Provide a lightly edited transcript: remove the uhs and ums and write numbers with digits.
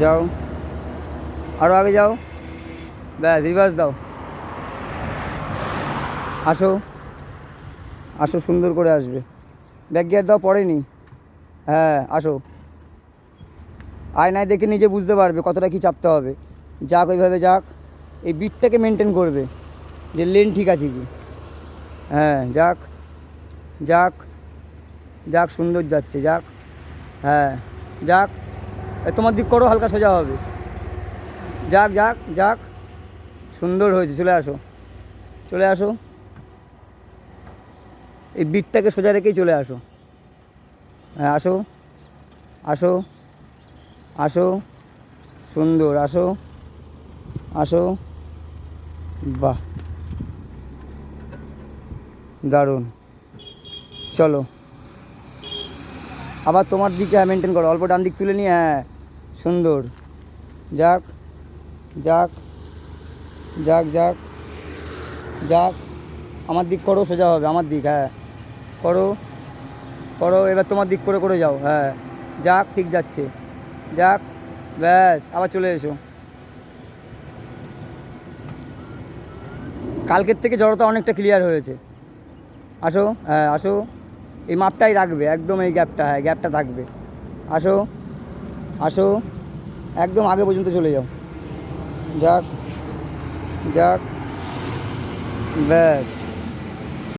যাও, আরও আগে যাও, ব্যাস রিভার্স দাও। আসো আসো, সুন্দর করে আসবে। ব্যাক গিয়ার দাও, পড়েনি। হ্যাঁ আসো, আয়নায় দেখে নিজে বুঝতে পারবে কতটা কী চাপতে হবে। যাক ওইভাবে যাক, এই বিটটাকে মেনটেন করবে যে লেন ঠিক আছে কি। হ্যাঁ যাক যাক যাক, সুন্দর যাচ্ছে, যাক। হ্যাঁ যাক, তোমার দিক করো, হালকা সোজা হবে। যাক যাক যাক, সুন্দর হয়েছে। চলে আসো, চলে আসো, এই বিটটাকে সোজা রেখেই চলে আসো। হ্যাঁ আসো আসো আসো, সুন্দর, আসো আসো, বাহ দারুণ। চলো আবার তোমার দিকে মেনটেন করো, অল্প ডান দিক তুলে নিয়ে, হ্যাঁ সুন্দর। যাক যাক যাক যাক যাক, আমার দিক করো, সোজা হবে আমার দিক। হ্যাঁ করো করো, এবার তোমার দিক করে করে যাও। হ্যাঁ যাক, ঠিক যাচ্ছে, যাক, ব্যাস আবার চলে এসো। কালকের থেকে জড়তা অনেকটা ক্লিয়ার হয়েছে। আসো, হ্যাঁ আসো, এই মাপটাই রাখবে একদম, এই গ্যাপটা, হ্যাঁ গ্যাপটা থাকবে। আসো আসো, একদম আগে পর্যন্ত চলে যাও। যাক যাক, ব্যাস।